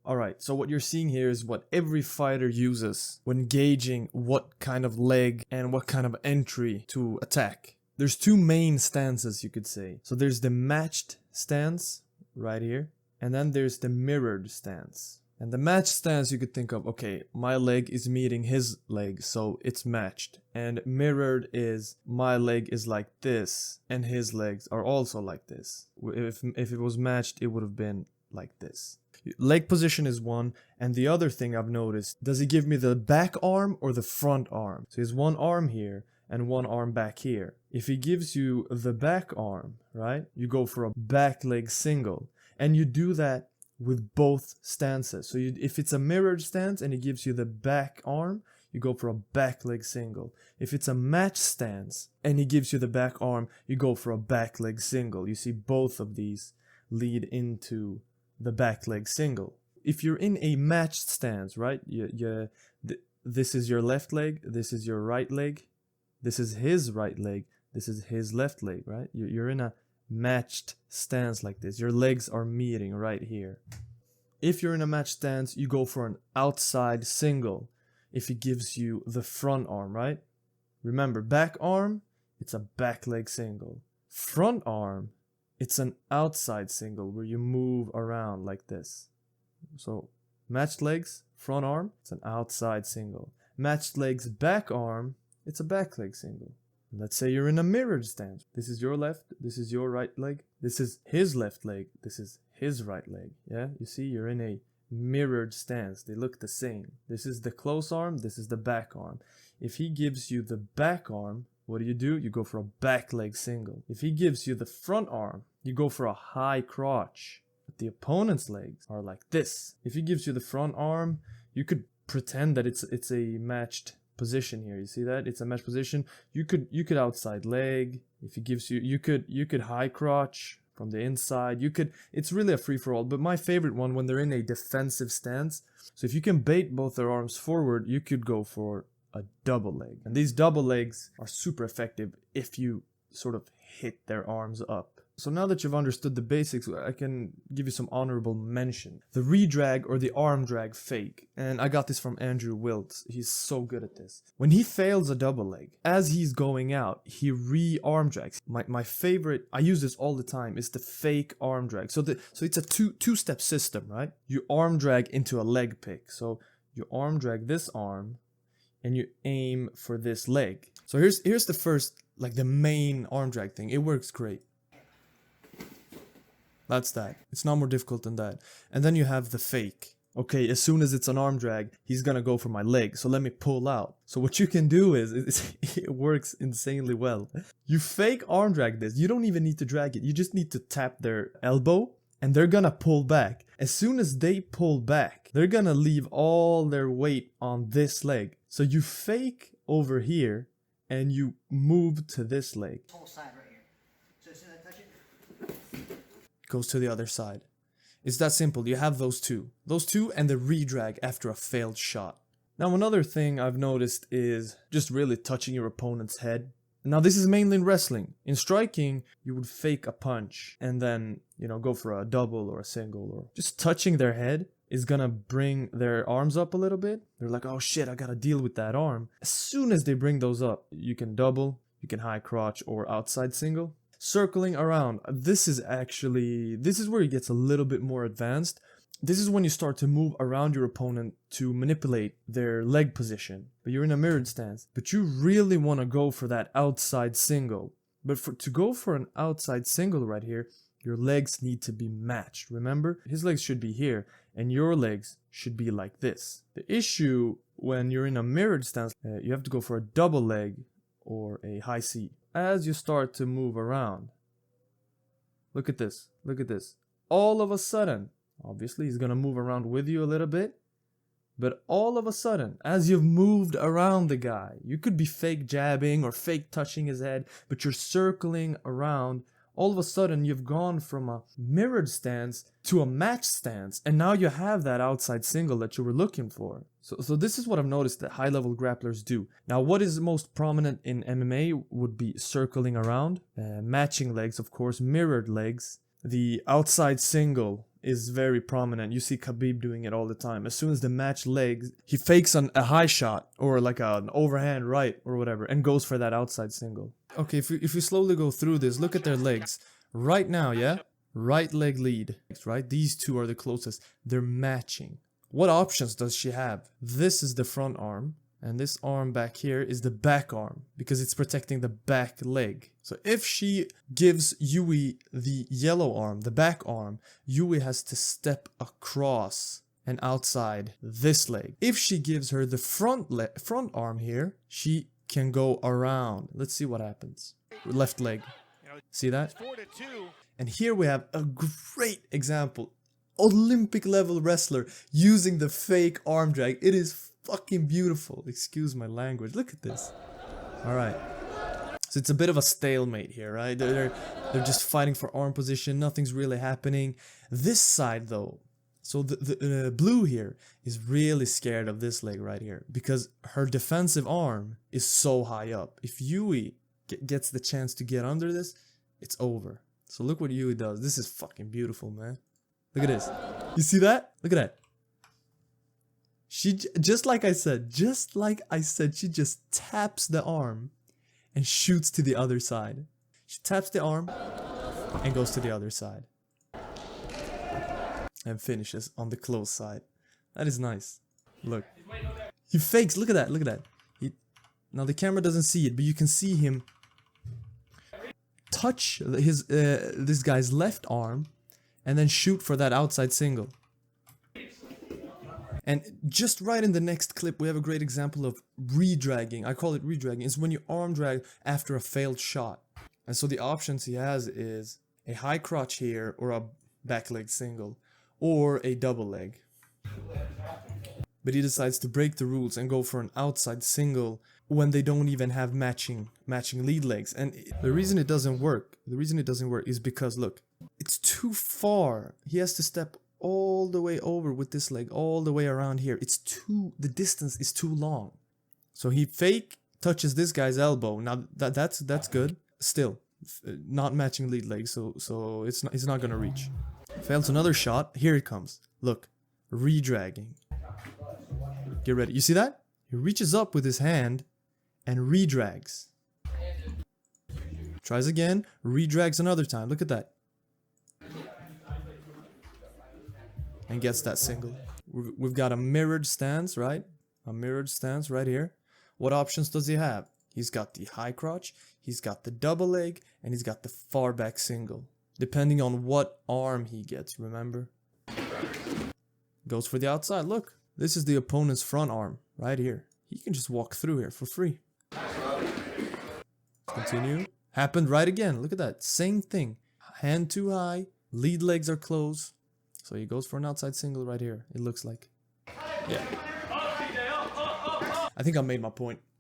Alright, so what you're seeing here is what every fighter uses when gauging what kind of leg and what kind of entry to attack. There's two main stances, you could say. So there's the matched stance right here, and then there's the mirrored stance. And the matched stance you could think of, okay, my leg is meeting his leg, so it's matched. And mirrored is my leg is like this, and his legs are also like this. If it was matched, it would have been like this. Leg position is one, and the other thing I've noticed, does he give me the back arm or the front arm? So he has one arm here and one arm back here. If he gives you the back arm, right, you go for a back leg single, and you do that with both stances. So if it's a mirrored stance and he gives you the back arm, you go for a back leg single. If it's a match stance and he gives you the back arm, you go for a back leg single. You see both of these lead into the back leg single. If you're in a matched stance, right, this is your left leg, this is your right leg, this is his right leg, this is his left leg, right? You're in a matched stance like this. Your legs are meeting right here. If you're in a matched stance, you go for an outside single if he gives you the front arm, right? Remember, back arm, it's a back leg single. Front arm, it's an outside single where you move around like this. So matched legs, front arm, it's an outside single. Matched legs, back arm, it's a back leg single. Let's say you're in a mirrored stance. This is your left, this is your right leg, this is his left leg, this is his right leg. Yeah, you see, you're in a mirrored stance. They look the same. This is the close arm, this is the back arm. If he gives you the back arm, what do? You go for a back leg single. If he gives you the front arm, you go for a high crotch. But the opponent's legs are like this. If he gives you the front arm, you could pretend that it's a matched position here. You see that? It's a matched position. You could outside leg. If he gives you, you could high crotch from the inside. It's really a free for all. But my favorite one when they're in a defensive stance. So if you can bait both their arms forward, you could go for a double leg. And these double legs are super effective if you sort of hit their arms up. So now that you've understood the basics, I can give you some honorable mention. The redrag or the arm drag fake. And I got this from Andrew Wiltz. He's so good at this. When he fails a double leg, as he's going out, he re-arm drags. My favorite, I use this all the time, is the fake arm drag. So it's a two-step system, right? You arm drag into a leg pick. So you arm drag this arm and you aim for this leg. So here's the first, like the main arm drag thing. It works great. That's that. It's not more difficult than that. And then you have the fake. Okay, as soon as it's an arm drag, he's gonna go for my leg, so let me pull out. So what you can do is, it works insanely well. You fake arm drag this. You don't even need to drag it. You just need to tap their elbow, and they're gonna pull back. As soon as they pull back, they're gonna leave all their weight on this leg. So you fake over here, and you move to this leg. Whole side right here. So as soon as I touch it, Goes to the other side. It's that simple. You have those two and the redrag after a failed shot. Now another thing I've noticed is just really touching your opponent's head. Now this is mainly in wrestling. In striking, you would fake a punch and then, go for a double or a single, or just touching their head is gonna bring their arms up a little bit. They're like, oh shit, I gotta deal with that arm. As soon as they bring those up, you can double, you can high crotch or outside single. Circling around, this is where it gets a little bit more advanced. This is when you start to move around your opponent to manipulate their leg position. But you're in a mirrored stance. But you really want to go for that outside single. But to go for an outside single right here, your legs need to be matched. Remember, his legs should be here, and your legs should be like this. The issue when you're in a mirrored stance, you have to go for a double leg or a high C. As you start to move around, look at this, all of a sudden, obviously he's gonna move around with you a little bit, but all of a sudden, as you've moved around the guy, you could be fake jabbing or fake touching his head, but you're circling around. All of a sudden, you've gone from a mirrored stance to a matched stance, and now you have that outside single that you were looking for. So this is what I've noticed that high-level grapplers do. Now, what is most prominent in MMA would be circling around, matching legs, of course, mirrored legs. The outside single is very prominent. You see Khabib doing it all the time. As soon as the match legs, he fakes a high shot or like an overhand right or whatever and goes for that outside single. Okay, if you slowly go through this, look at their legs. Right now, yeah? Right leg lead, right? These two are the closest. They're matching. What options does she have? This is the front arm. And this arm back here is the back arm because it's protecting the back leg. So if she gives Yui the yellow arm, the back arm, Yui has to step across and outside this leg. If she gives her the front arm here, she can go around. Let's see what happens. Left leg. See that? And here we have a great example. Olympic level wrestler using the fake arm drag. It is fucking beautiful. Excuse my language. Look at this. All right. So it's a bit of a stalemate here, right? They're just fighting for arm position. Nothing's really happening. This side though, so the blue here is really scared of this leg right here because her defensive arm is so high up. If Yui gets the chance to get under this, it's over. So look what Yui does. This is fucking beautiful, man. Look at this. You see that? Look at that. She, just like I said, she just taps the arm and shoots to the other side. She taps the arm and goes to the other side. And finishes on the close side. That is nice. Look. He fakes. Look at that. Look at that. Now the camera doesn't see it, but you can see him touch his this guy's left arm and then shoot for that outside single. And just right in the next clip, we have a great example of redragging. I call it redragging. It's when you arm drag after a failed shot. And so the options he has is a high crotch here, or a back leg single, or a double leg. But he decides to break the rules and go for an outside single when they don't even have matching lead legs. And the reason it doesn't work, is because look, it's too far. He has to step all the way over with this leg, all the way around here. The distance is too long. So he fake touches this guy's elbow. Now that's good. Still, not matching lead leg, so it's not gonna reach. Fails another shot. Here it comes. Look, redragging. Get ready. You see that? He reaches up with his hand and redrags. Tries again, redrags another time. Look at that. And gets that single. We've got a mirrored stance, right? A mirrored stance right here. What options does he have? He's got the high crotch, he's got the double leg, and he's got the far back single. Depending on what arm he gets, remember? Goes for the outside. Look, this is the opponent's front arm right here. He can just walk through here for free. Continue. Happened right again. Look at that. Same thing. Hand too high, lead legs are closed. So he goes for an outside single right here, it looks like. Yeah. I think I made my point.